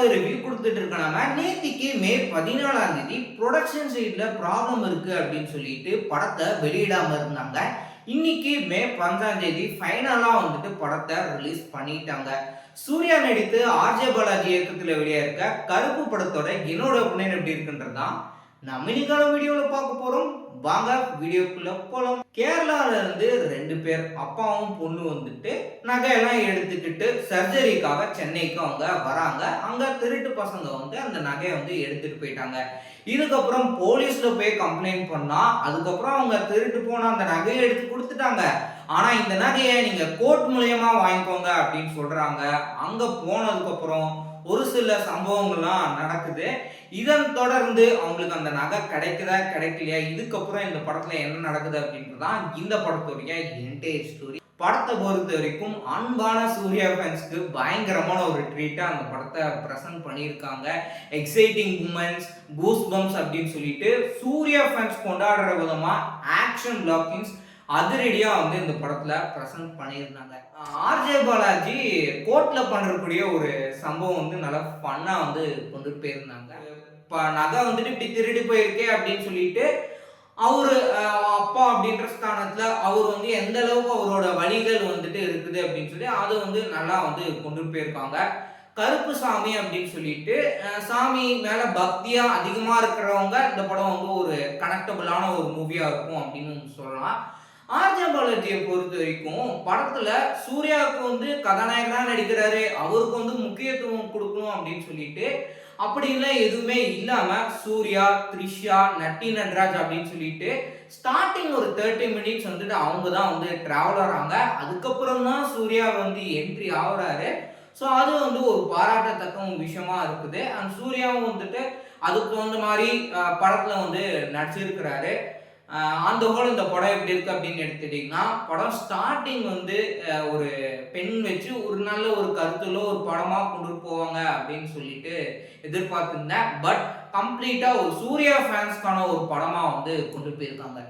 பார்த்து ரிவ்யூ கொடுத்துட்டு இருக்கனாம நேத்திக்கு மே 14ஆம் தேதி ப்ரொடக்ஷன் சைட்ல ப்ராப்ளம் இருக்கு அப்படின்னு சொல்லிட்டு படத்தை வெளியிடாம இருந்தாங்க. இன்னைக்கு மே 15ஆம் தேதி ஃபைனலா வந்துட்டு படத்தை ரிலீஸ் பண்ணிட்டாங்க. சூர்யா நடித்து ஆர்ஜே பாலாஜி இயக்கத்தில் வெளியாயிருக்க கருப்பு படத்தோட என்னோட ஒப்பீனியன் எப்படி இருக்குன்றதுதான் நம்ம இன்னைக்கான வீடியோல பார்க்க போறோம். வாங்க வீடியோக்குள்ள போலாம். கேரளால இருந்து 2 பேர் அப்பாவும் பொண்ணு வந்துட்டு நகையெல்லாம் எடுத்துக்கிட்டு சர்ஜரிக்காக சென்னைக்கு அவங்க வராங்க. அங்க திருட்டு பசங்க வந்து அந்த நகையை வந்து எடுத்துட்டு போயிட்டாங்க. இதுக்கப்புறம் போலீஸ்ல போய் கம்ப்ளைண்ட் பண்ணா அதுக்கப்புறம் அவங்க திருட்டு போன அந்த நகையை எடுத்து கொடுத்துட்டாங்க. ஆனா இந்த நகையை நீங்க கோர்ட் மூலியமா வாங்கிக்கோங்க அப்படின்னு சொல்றாங்க. அங்க போனதுக்கு அப்புறம் ஒரு சில சம்பவங்கள்லாம் நடக்குது. இதன் தொடர்ந்து அவங்களுக்கு அந்த நகை கிடைக்குதா கிடைக்கலையா, இதுக்கப்புறம் இந்த படத்துல என்ன நடக்குது அப்படின்றதான் இந்த படத்துடைய என்டையர் ஸ்டோரி. படத்தை பொறுத்த வரைக்கும் அன்பான சூர்யா ஃபேன்ஸ்க்கு பயங்கரமான ஒரு ட்ரீட்டா அந்த படத்தை ப்ரெசென்ட் பண்ணியிருக்காங்க. எக்ஸைட்டிங் மூமெண்ட்ஸ், கூஸ் பம்ப்ஸ் அப்படின்னு சொல்லிட்டு சூர்யா ஃபேன்ஸ் கொண்டாடுற விதமா ஆக்ஷன் பிளாக்கிங்ஸ் அதிரடியா வந்து இந்த படத்துல ப்ரெசென்ட் பண்ணியிருந்தாங்க. ஆர்ஜே பாலாஜி கோர்ட்ல பண்ணக்கூடிய ஒரு சம்பவம் வந்து நல்லா ஃபன்னா வந்து கொண்டு போயிருந்தாங்க. நகை வந்துட்டு இப்படி திருடி போயிருக்கே அப்படின்னு சொல்லிட்டு அவரு அப்பா அப்படின்ற ஸ்தானத்துல அவர் வந்து எந்த அளவுக்கு அவரோட வழிகள் வந்துட்டு இருக்குது அப்படின்னு சொல்லி அதை வந்து நல்லா வந்து கொண்டு போயிருக்காங்க. கருப்பு சாமி அப்படின்னு சொல்லிட்டு சாமி மேல பக்தியா அதிகமா இருக்கிறவங்க இந்த படம் வந்து ஒரு கனெக்டபிளான ஒரு மூவியா இருக்கும் அப்படின்னு சொல்லலாம். ஆர்ஜே பாலாஜியை பொறுத்த வரைக்கும் படத்துல சூர்யாவுக்கு வந்து கதாநாயகனா நடிக்கிறாரு, அவருக்கு வந்து முக்கியத்துவம் கொடுக்கணும் அப்படின்னு சொல்லிட்டு அப்படின்லாம் எதுவுமே இல்லாம சூர்யா, த்ரிஷா, நட்டி நட்ராஜ் அப்படின்னு சொல்லிட்டு ஸ்டார்டிங் ஒரு 30 மினிட்ஸ் வந்துட்டு அவங்க தான் வந்து டிராவல் ஆகிறாங்க. அதுக்கப்புறம் தான் சூர்யா வந்து என்ட்ரி ஆகுறாரு. ஸோ அது வந்து ஒரு பாராட்டத்தக்க விஷயமா இருக்குது. அண்ட் சூர்யாவும் வந்துட்டு அதுக்கு தகுந்த மாதிரி படத்துல வந்து நடிச்சிருக்கிறாரு. அந்த ஹோல் இந்த படம் எப்படி இருக்கு அப்படின்னு எடுத்துட்டீங்கன்னா, படம் ஸ்டார்டிங் வந்து ஒரு பெண் வச்சு ஒரு நல்ல ஒரு கருத்துல ஒரு படமா கொண்டு போவாங்க அப்படின்னு சொல்லிட்டு எதிர்பார்த்திருந்தேன். பட் கம்ப்ளீட்டா ஒரு சூர்யா ஃபேன்ஸ்க்கான ஒரு படமா வந்து கொண்டு போயிருக்காங்க.